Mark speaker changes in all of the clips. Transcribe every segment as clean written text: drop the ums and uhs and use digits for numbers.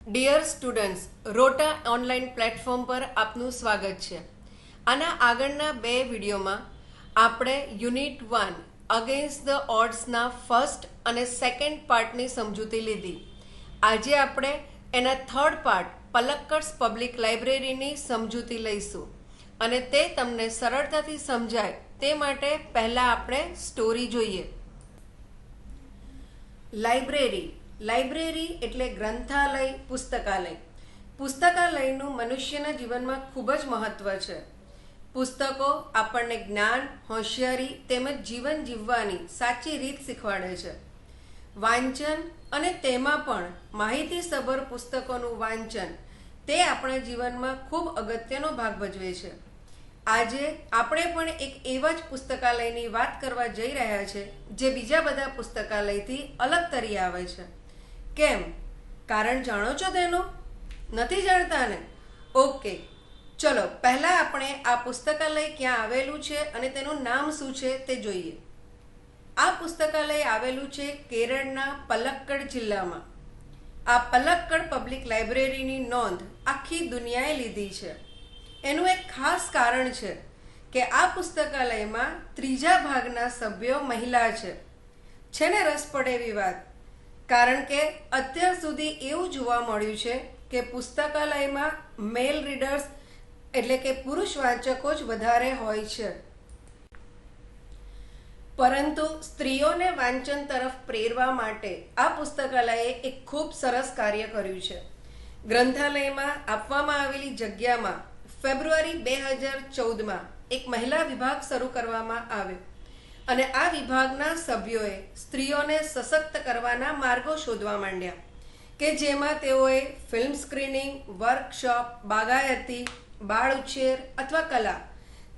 Speaker 1: Dear students, rota online platform પર આપનું સ્વાગત છે. આના આગળના બે વિડીયોમાં આપણે યુનિટ 1 અગેન્સ્ટ ધ ઓડ્સના ફર્સ્ટ અને સેકન્ડ પાર્ટની સમજૂતી લીધી. આજે આપણે એના થર્ડ પાર્ટ પલક્કડ્સ પબ્લિક લાઇબ્રેરીની સમજૂતી લઈશું અને તે તમને સરળતાથી સમજાય તે માટે પહેલાં આપણે સ્ટોરી જોઈએ. લાઇબ્રેરી એટલે ગ્રંથાલય, પુસ્તકાલય. પુસ્તકાલયનું મનુષ્યના જીવનમાં ખૂબ જ મહત્વ છે. પુસ્તકો આપણને જ્ઞાન, હોશિયારી તેમજ જીવન જીવવાની સાચી રીત શીખવાડે છે. વાંચન અને તેમાં પણ માહિતીસભર પુસ્તકોનું વાંચન તે આપણા જીવનમાં ખૂબ અગત્યનો ભાગ ભજવે છે. આજે આપણે પણ એક એવા જ પુસ્તકાલયની વાત કરવા જઈ રહ્યા છે જે બીજા બધા પુસ્તકાલયથી અલગ તરી આવે છે. કેમ? કારણ જાણો છો તેનું? નથી જાણતા ને? ઓકે, ચલો પહેલાં આપણે આ પુસ્તકાલય ક્યાં આવેલું છે અને તેનું નામ શું છે તે જોઈએ. આ પુસ્તકાલય આવેલું છે કેરળના પલક્કડ જિલ્લામાં. આ પલક્કડ પબ્લિક લાઇબ્રેરીની નોંધ આખી દુનિયાએ લીધી છે. એનું એક ખાસ કારણ છે કે આ પુસ્તકાલયમાં ત્રીજા ભાગના સભ્યો મહિલા છે. છે ને રસપ્રદ એવી વાત? કારણ કે અત્યાર સુધી એવું જોવા મળ્યું છે કે પુસ્તકાલયમાં મેલ રીડર્સ એટલે કે પુરુષ વાંચકો જ વધારે હોય છે. પરંતુ સ્ત્રીઓને વાંચન તરફ પ્રેરવા માટે આ પુસ્તકાલયે એક ખૂબ સરસ કાર્ય કર્યું છે. ગ્રંથાલયમાં આપવામાં આવેલી જગ્યામાં ફેબ્રુઆરી 2014માં એક મહિલા વિભાગ શરૂ કરવામાં આવ્યો અને આ વિભાગના સભ્યોએ સ્ત્રીઓને સશક્ત કરવાના માર્ગો શોધવા માંડ્યા કે જેમાં તેઓએ ફિલ્મ સ્ક્રીનિંગ, વર્કશોપ, બાગાયતી, બાળ ઉછેર અથવા કલા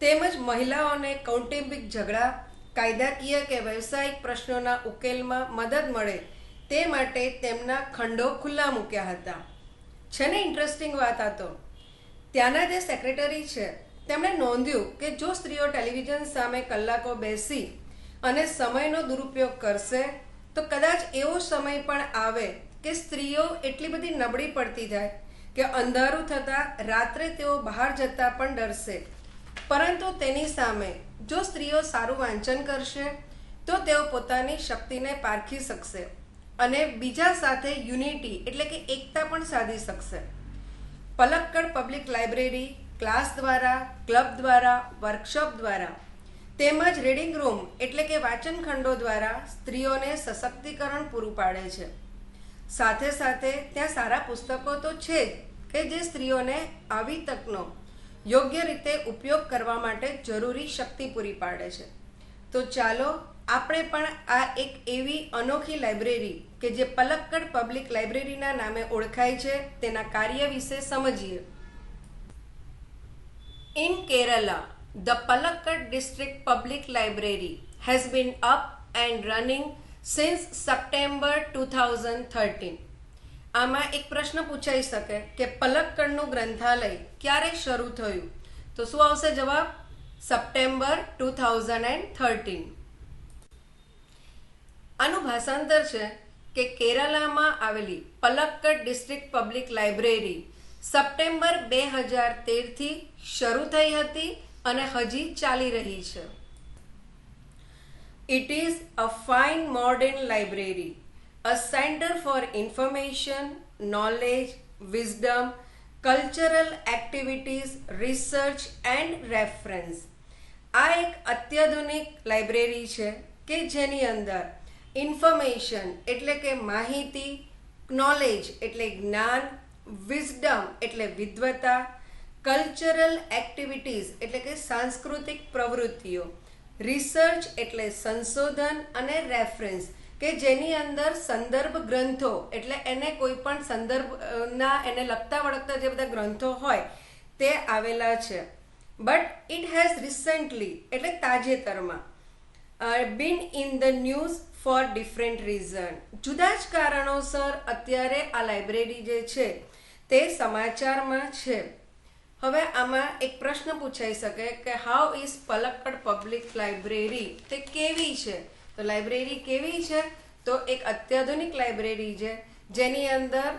Speaker 1: તેમજ મહિલાઓને કૌટુંબિક ઝઘડા, કાયદાકીય કે વ્યવસાયિક પ્રશ્નોના ઉકેલમાં મદદ મળે તે માટે તેમના ખંડો ખુલ્લા મૂક્યા હતા. છે ને ઇન્ટરેસ્ટિંગ વાત? આ તો ત્યાંના જે સેક્રેટરી છે તેમણે નોંધ્યું કે જો સ્ત્રીઓ ટેલિવિઝન સામે કલાકો બેસી અને સમયનો દુરુપયોગ કરશે તો કદાચ એવો સમય પણ આવે કે સ્ત્રીઓ એટલી બધી નબળી પડતી જાય કે અંધારું થતાં રાત્રે તેઓ બહાર જતા પણ ડરશે. પરંતુ તેની સામે જો સ્ત્રીઓ સારું વાંચન કરશે તો તેઓ પોતાની શક્તિને પારખી શકશે અને બીજા સાથે યુનિટી એટલે કે એકતા પણ સાધી શકશે. પલક્કડ પબ્લિક લાઇબ્રેરી ક્લાસ દ્વારા, ક્લબ દ્વારા, વર્કશોપ દ્વારા તેમજ રીડિંગ રૂમ એટલે કે વાંચન ખંડો દ્વારા સ્ત્રીઓને સશક્તિકરણ પૂરું પાડે છે. સાથે સાથે ત્યાં સારા પુસ્તકો તો છે જ કે જે સ્ત્રીઓને આવી તકનો યોગ્ય રીતે ઉપયોગ કરવા માટે જરૂરી શક્તિ પૂરી પાડે છે. તો ચાલો આપણે પણ આ એક એવી અનોખી લાઇબ્રેરી કે જે પલક્કડ પબ્લિક લાઇબ્રેરીના નામે ઓળખાય છે તેના કાર્ય વિશે સમજીએ. In Kerala, the Palakkad District Public Library has been up and running since September 2013. આમાં એક પ્રશ્ન પૂછાઈ શકે કે પલક્કડનું ગ્રંથાલય ક્યારે શરૂ થયું? તો શું આવશે જવાબ? સપ્ટેમ્બર 2013. આનું ભાષાંતર છે કે કેરાલામાં આવેલી Palakkad district public library September 2013થી શરૂ થઈ હતી અને હજી ચાલી રહી છે. It is a fine modern library, a center for information, knowledge, wisdom, cultural activities, research and reference. આ એક અત્યાધુનિક લાઇબ્રેરી છે કે જેની અંદર ઇન્ફોર્મેશન એટલે કે માહિતી, નોલેજ એટલે જ્ઞાન, વિઝડમ એટલે વિદ્વતા, કલ્ચરલ એક્ટિવિટીઝ એટલે કે સાંસ્કૃતિક પ્રવૃત્તિઓ, રિસર્ચ એટલે સંશોધન અને રેફરન્સ કે જેની અંદર સંદર્ભ ગ્રંથો એટલે એને કોઈ પણ સંદર્ભના એને લગતા વળગતા જે બધા ગ્રંથો હોય તે આવેલા છે. બટ ઇટ હેઝ રિસન્ટલી એટલે તાજેતરમાં been in the news for different reason. જુદા જ કારણોસર અત્યારે આ લાઇબ્રેરી જે છે તે સમાચારમાં છે. હવે આમાં એક પ્રશ્ન પૂછાઈ શકે કે how is Palakkad public library? તે કેવી છે? તો લાઇબ્રેરી કેવી છે? તો એક અત્યાધુનિક લાઇબ્રેરી છે જેની અંદર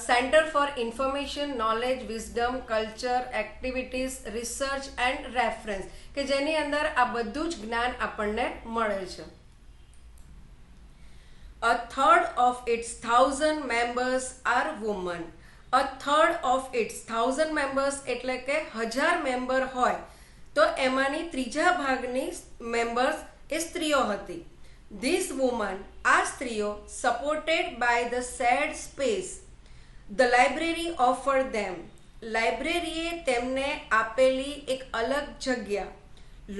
Speaker 1: centre for information, knowledge, wisdom, culture, activities, research and reference, કે જેની અંદર આ બધું જ જ્ઞાન આપણને મળે છે. A third of its 1,000 members are women. A third of its 1,000 members એટલે કે 1000 મેમ્બર હોય તો એમાંની ત્રીજા ભાગની મેમ્બર્સ એ સ્ત્રીઓ હતી. These women, આ સ્ત્રીઓ, supported by the said space, the library offered them, લાઇબ્રેરીએ તેમને આપેલી એક અલગ જગ્યા,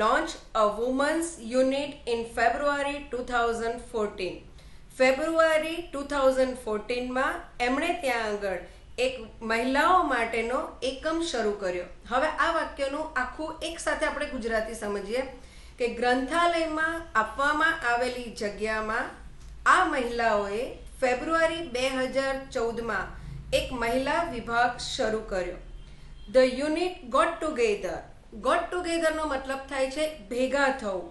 Speaker 1: launch a women's unit in February 2014. ફેબ્રુઆરી 2014માં એમણે ત્યાં આગળ એક મહિલાઓ માટેનો એકમ શરૂ કર્યો. હવે આ વાક્યનું આખું એક સાથે આપણે ગુજરાતી સમજીએ કે ગ્રંથાલયમાં આપવામાં આવેલી જગ્યામાં આ મહિલાઓએ ફેબ્રુઆરી 2014માં એક મહિલા વિભાગ શરૂ કર્યો. The unit got together. Got ટુગેધરનો મતલબ થાય છે ભેગા થવું.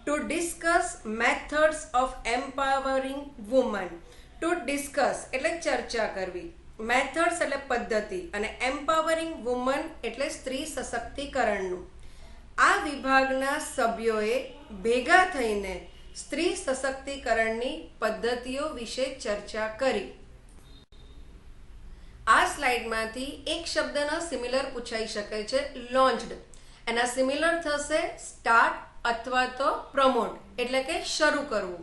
Speaker 1: To discuss methods of empowering women. To discuss એટલે ચર્ચા કરવી, મેથડ્સ એટલે પદ્ધતિ, અને એમ્પાવરિંગ વુમન એટલે સ્ત્રી સશક્તિકરણનું. આ વિભાગના સભ્યોએ ભેગા થઈને સ્ત્રી સશક્તિકરણની પદ્ધતિઓ વિશે ચર્ચા કરી. આ સ્લાઇડમાંથી એક શબ્દનો સિમિલર પૂછાઈ શકે છે, લોન્ચ્ડ. એના સિમિલર થશે સ્ટાર્ટ અથવા તો પ્રમોટ એટલે કે શરૂ કરવું.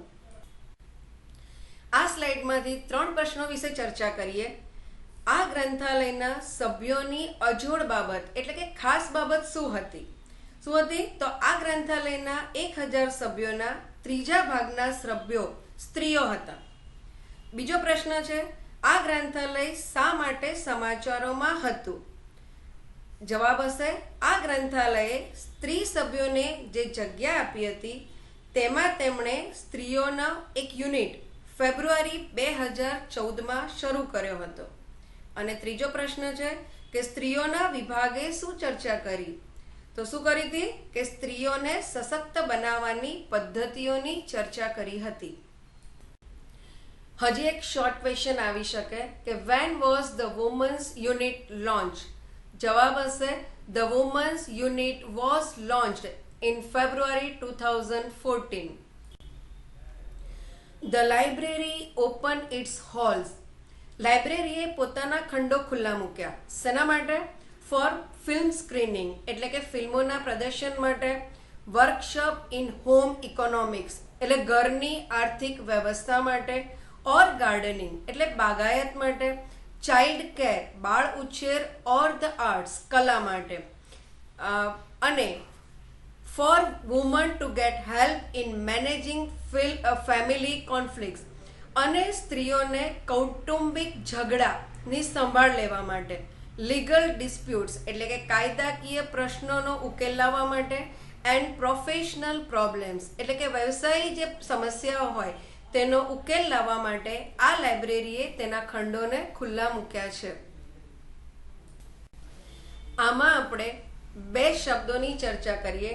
Speaker 1: આ સ્લાઇડમાંથી 3 પ્રશ્નો વિશે ચર્ચા કરીએ. આ ગ્રંથાલયના સભ્યોની અજોડ બાબત એટલે કે ખાસ બાબત શું હતી? તો આ ગ્રંથાલયના 1000 સભ્યોના ત્રીજા ભાગના સભ્યો સ્ત્રીઓ હતા. બીજો પ્રશ્ન છે, આ ગ્રંથાલય શા માટે સમાચારોમાં હતું? જવાબ હશે, આ ગ્રંથાલયે સ્ત્રી સભ્યોને જે જગ્યા આપી હતી તેમાં તેમણે સ્ત્રીઓનો એક યુનિટ ફેબ્રુઆરી 2014માં શરૂ કર્યો હતો. અને ત્રીજો પ્રશ્ન છે કે સ્ત્રીઓના વિભાગે શું ચર્ચા કરી? તો શું કરી હતી કે સ્ત્રીઓને સશક્ત બનાવવાની પદ્ધતિઓની ચર્ચા કરી હતી. હજી એક શોર્ટ ક્વેશ્ચન આવી શકે કે when was the women's unit launched? જવાબ હશે, the women's unit was launched in February 2014. The library opened its halls. લાઇબ્રેરીએ પોતાના ખંડો ખુલ્લા મૂક્યા. શેના માટે? ફોર ફિલ્મ સ્ક્રીનિંગ એટલે કે ફિલ્મોના પ્રદર્શન માટે, વર્કશોપ ઇન હોમ ઇકોનોમિક્સ એટલે ઘરની આર્થિક વ્યવસ્થા માટે, ઓર ગાર્ડનિંગ એટલે બાગાયત માટે, ચાઇલ્ડ કેર બાળ ઉછેર, ઓર ધ આર્ટ્સ કલા માટે, અને for woman to get help in managing family conflicts અને સ્ત્રીઓને કૌટુંબિક ઝઘડાની સંભાળ લેવા માટે, લીગલ ડિસ્પ્યુટ્સ એટલે કે કાયદાકીય પ્રશ્નોનો ઉકેલ લાવવા માટે, એન્ડ પ્રોફેશનલ પ્રોબ્લેમ્સ એટલે કે વ્યવસાયી જે સમસ્યાઓ હોય તેનો ઉકેલ લાવવા માટે આ લાઇબ્રેરીએ તેના ખંડોને ખુલ્લા મૂક્યા છે. આમાં આપણે 2 શબ્દોની ચર્ચા કરીએ,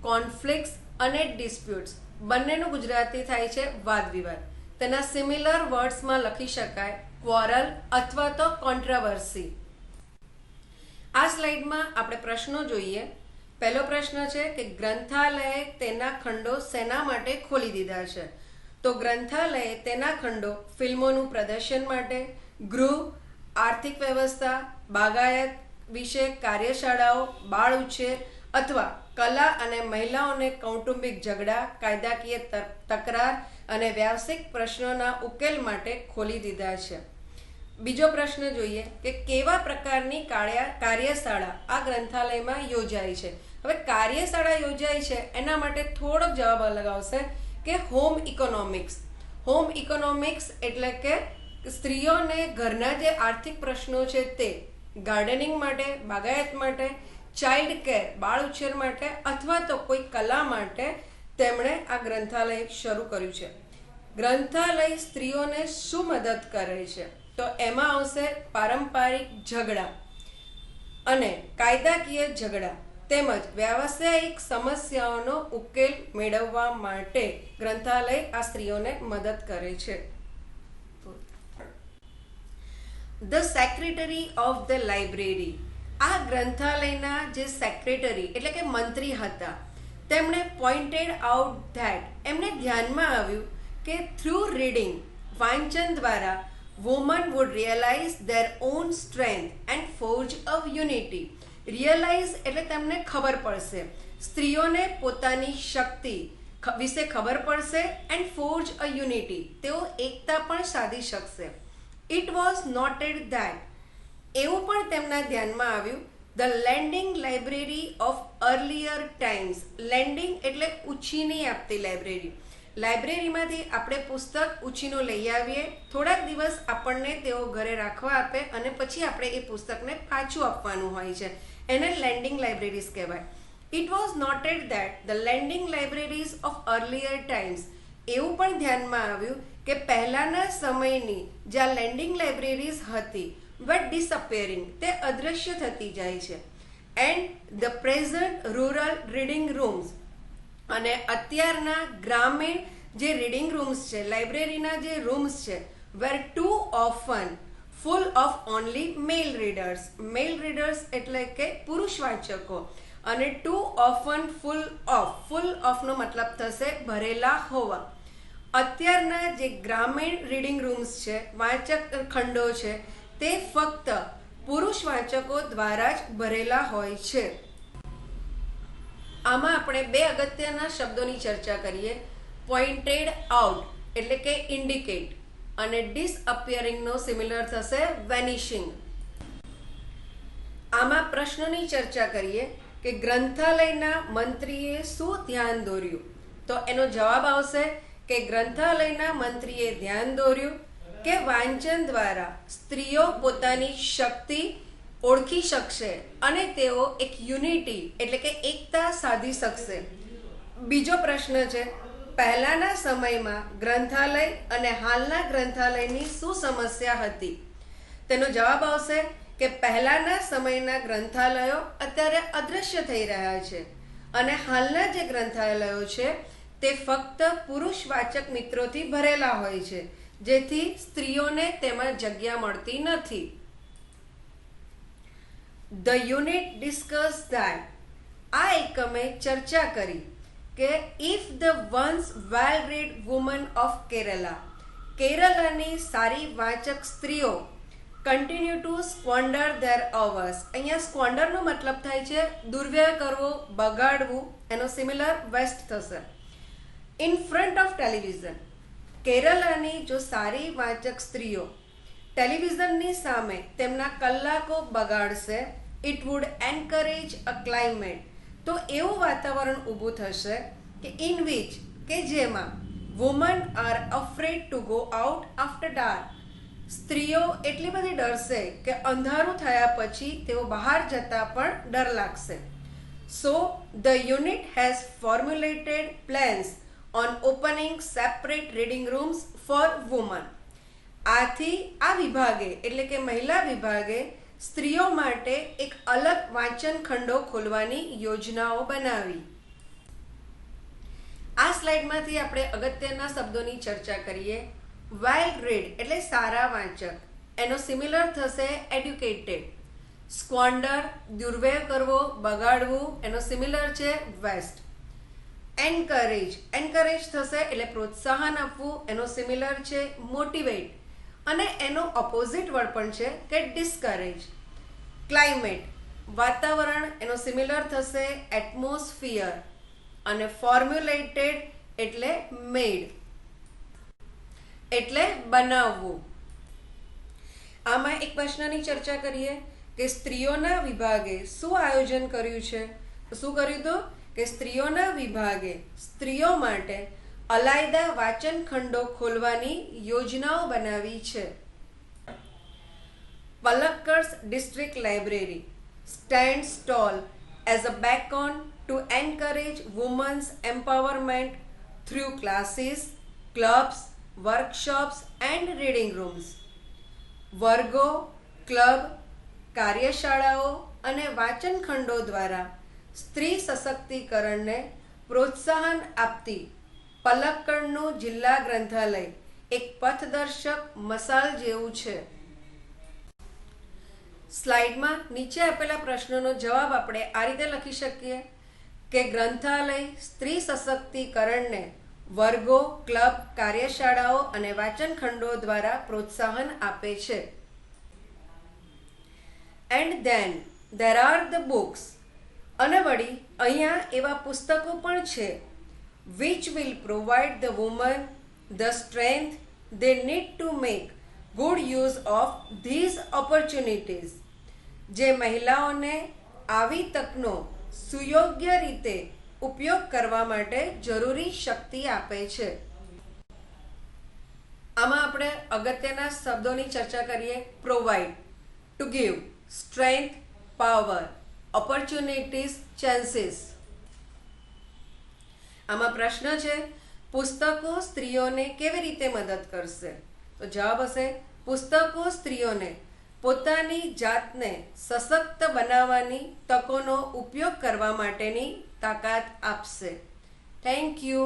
Speaker 1: કોન્ફ્લિક્ટ્સ અને ડિસ્પ્યુટ્સ. બંનેનું ગુજરાતી થાય છે વાદ વિવાદ. તેના સિમિલર વર્ડ્સમાં લખી શકાય ક્વોરલ અથવા તો કોન્ટ્રાવર્સી. આ સ્લાઇડમાં આપણે પ્રશ્નો જોઈએ. પહેલો પ્રશ્ન છે કે ગ્રંથાલયે તેના ખંડો શેના માટે ખોલી દીધા છે? તો ગ્રંથાલયે તેના ખંડો ફિલ્મોનું પ્રદર્શન માટે, ગૃહ, આર્થિક વ્યવસ્થા, બાગાયત વિશે કાર્યશાળાઓ, બાળ ઉછેર અથવા કલા અને મહિલાઓને કૌટુંબિક ઝઘડા, કાયદાકીય તકરાર અને વ્યાવસાયિક પ્રશ્નોના ઉકેલ માટે ખોલી દીધા છે. બીજો પ્રશ્ન જોઈએ કે કેવા પ્રકારની કાર્યશાળા આ ગ્રંથાલયમાં યોજાય છે? હવે કાર્યશાળા યોજાય છે એના માટે થોડોક જવાબ અલગ આવશે કે હોમ ઇકોનોમિક્સ. હોમ ઇકોનોમિક્સ એટલે કે સ્ત્રીઓને ઘરના જે આર્થિક પ્રશ્નો છે તે, ગાર્ડનિંગ માટે, બાગાયત માટે, ચાઇલ્ડ કેર બાળ ઉછેર માટે અથવા તો કોઈ કલા માટે તેમણે આ ગ્રંથાલય શરૂ કર્યું છે. ગ્રંથાલય સ્ત્રીઓને શું મદદ કરે છે? તો એમાં આવશે પારંપરિક ઝઘડા અને કાયદાકીય ઝઘડા તેમજ વ્યાવસાયિક સમસ્યાઓનો ઉકેલ મેળવવા માટે ગ્રંથાલય આ સ્ત્રીઓને મદદ કરે છે. The secretary of the library, આ ગ્રંથાલયના જે સેક્રેટરી એટલે કે મંત્રી હતા, તેમણે પોઇન્ટેડ આઉટ ધેટ, એમને ધ્યાનમાં આવ્યું કે થ્રુ રીડિંગ, વાંચન દ્વારા, woman would realise their own strength and forge a unity. Realise એટલે તેમને ખબર પડશે, સ્ત્રીઓને પોતાની શક્તિ વિશે ખબર પડશે, એન્ડ ફોર્જ અ યુનિટી, તેઓ એકતા પણ સાધી શકશે. ઇટ વોઝ નોટેડ ધેટ, એવું પણ તેમના ધ્યાનમાં આવ્યું, the landing library of earlier times. Landing એટલે ઉછીની આપતી લાઇબ્રેરી. લાઇબ્રેરીમાંથી આપણે પુસ્તક ઉછીનું લઈ આવીએ, થોડાક દિવસ આપણને તેઓ ઘરે રાખવા આપે અને પછી આપણે એ પુસ્તકને પાછું આપવાનું હોય છે, એને લેન્ડિંગ લાઇબ્રેરીઝ કહેવાય. It was noted that the landing libraries of earlier times, એવું પણ ધ્યાનમાં આવ્યું કે પહેલાંના સમયની જ્યાં લેન્ડિંગ લાઇબ્રેરીઝ હતી, વર ડિસઅપિયરિંગ, તે અદૃશ્ય થતી જાય છે. And the present rural reading rooms, અને અત્યારના ગ્રામીણ જે રીડિંગ રૂમ્સ છે, લાઇબ્રેરીના જે રૂમ્સ છે, were too often full of only male readers. Male readers એટલે કે પુરુષ વાચકો, અને ટુ ઓફન ફૂલ ઓફનો મતલબ થશે ભરેલા હોવા. અત્યારના જે ગ્રામીણ રીડિંગ રૂમ્સ છે, વાચક ખંડો છે, તે ફક્ત પુરુષ વાચકો દ્વારા જ ભરેલા હોય છે. આમાં આપણે બે અગત્યના શબ્દોની ચર્ચા કરીએ. પોઇન્ટેડ આઉટ એટલે કે ઇન્ડિકેટ, અને ડિસઅપિયરિંગનો સિમિલર થશે વેનિશિંગ. આમાં પ્રશ્નની ચર્ચા કરીએ કે ગ્રંથાલયના મંત્રીએ શું ધ્યાન દોર્યું, તો એનો જવાબ આવશે કે ગ્રંથાલયના મંત્રીએ ધ્યાન દોર્યું કે વાંચન દ્વારા સ્ત્રીઓ પોતાની શક્તિ ઓળખી શકશે અને તેઓ એક યુનિટી એટલે કે એકતા સાધી શકશે. બીજો પ્રશ્ન છે, પહેલાના સમયમાં ગ્રંથાલય અને હાલના ગ્રંથાલયની શું સમસ્યા હતી? તેનો જવાબ આવશે કે પહેલાના સમયના ગ્રંથાલયો અત્યારે અદૃશ્ય થઈ રહ્યા છે, અને હાલના જે ગ્રંથાલયો છે તે ફક્ત પુરુષ વાચક મિત્રોથી ભરેલા હોય છે, જેથી સ્ત્રીઓને તેમાં જગ્યા મળતી નથી. ધ યુનિટ ડિસ્કસ ધેટ, આ એકમે ચર્ચા કરી કે if the once well read women of Kerala, કેરલાની સારી વાચક સ્ત્રીઓ continue to squander their hours, અહીંયા સ્ક્વોન્ડરનો મતલબ થાય છે દુર્વ્યય કરવો, બગાડવું, એનો સિમિલર વેસ્ટ થશે. ઇન ફ્રન્ટ ઓફ ટેલિવિઝન, કેરલાની જો સારી વાચક સ્ત્રીઓ ટેલિવિઝનની સામે તેમના કલાકો બગાડશે, it would encourage a climate, તો એવું વાતાવરણ ઊભું થશે કે ઇન વિચ, કે જેમાં woman R afraid to go out after dark, સ્ત્રીઓ એટલી બધી ડરશે કે અંધારું થયા પછી તેઓ બહાર જતા પણ ડર લાગશે. So the unit has formulated plans on opening separate reading rooms for women. આથી આ વિભાગે એટલે કે મહિલા વિભાગે સ્ત્રીઓ માટે એક અલગ વાંચન ખંડો ખોલવાની યોજનાઓ બનાવી. આ સ્લાઇડમાંથી આપણે અગત્યના શબ્દોની ચર્ચા કરીએ. વેલ રીડ એટલે સારા વાંચક, એનો સિમિલર થશે એડ્યુકેટેડ. સ્ક્વોન્ડર દુર્વ્યય કરવો, બગાડવું, એનો સિમિલર છે વેસ્ટ. એન્કરેજ, એન્કરેજ થશે એટલે પ્રોત્સાહન આપવું, એનો સિમિલર છે મોટિવેટ, અને એનો ઓપોઝિટ વર્ડ પણ છે કે ડિસ્કરેજ. ક્લાઇમેટ વાતાવરણ, એનો સિમિલર થશે એટમોસ્ફિયર, અને ફોર્મ્યુલેટેડ એટલે મેડ એટલે બનાવવું. આમાં એક પ્રશ્નની ચર્ચા કરીએ કે સ્ત્રીઓના વિભાગે શું આયોજન કર્યું છે. શું કર્યું હતું કે સ્ત્રીઓના વિભાગે સ્ત્રીઓ માટે અલાયદા વાચન ખંડો ખોલવાની યોજનાઓ બનાવી છે. Palakkad's district library stands tall as a beacon to encourage women's empowerment through classes, clubs, workshops and reading rooms. વર્ગો, ક્લબ, કાર્યશાળાઓ અને વાંચન ખંડો દ્વારા સ્ત્રી સશક્તિકરણને પ્રોત્સાહન આપતી પલક્કડનું જિલ્લા ગ્રંથાલય એક પથદર્શક મસાલ જેવું છે. સ્લાઇડમાં નીચે આપેલા પ્રશ્નોનો જવાબ આપણે આ રીતે લખી શકીએ કે ગ્રંથાલય સ્ત્રી સશક્તિકરણને વર્ગો, ક્લબ, કાર્યશાળાઓ અને વાંચનખંડો દ્વારા પ્રોત્સાહન આપે છે. And then there are the books, અને વળી અહીંયા એવા પુસ્તકો પણ છે which will provide the woman the strength they need to make good use of these opportunities, જે મહિલાઓને આવી તકનો સુયોગ્ય રીતે ઉપયોગ કરવા માટે જરૂરી શક્તિ આપે છે. આમાં આપણે અગત્યના શબ્દોની ચર્ચા કરીએ. Provide, to give, strength, power, opportunities, chances. આમાં પ્રશ્ન છે પુસ્તકો સ્ત્રીઓને કેવી રીતે મદદ કરશે? તો જવાબ હશે પુસ્તકો સ્ત્રીઓને પોતાની જાતને સશક્ત બનાવવાની તકોનો ઉપયોગ કરવા માટેની તાકાત આપશે. Thank you.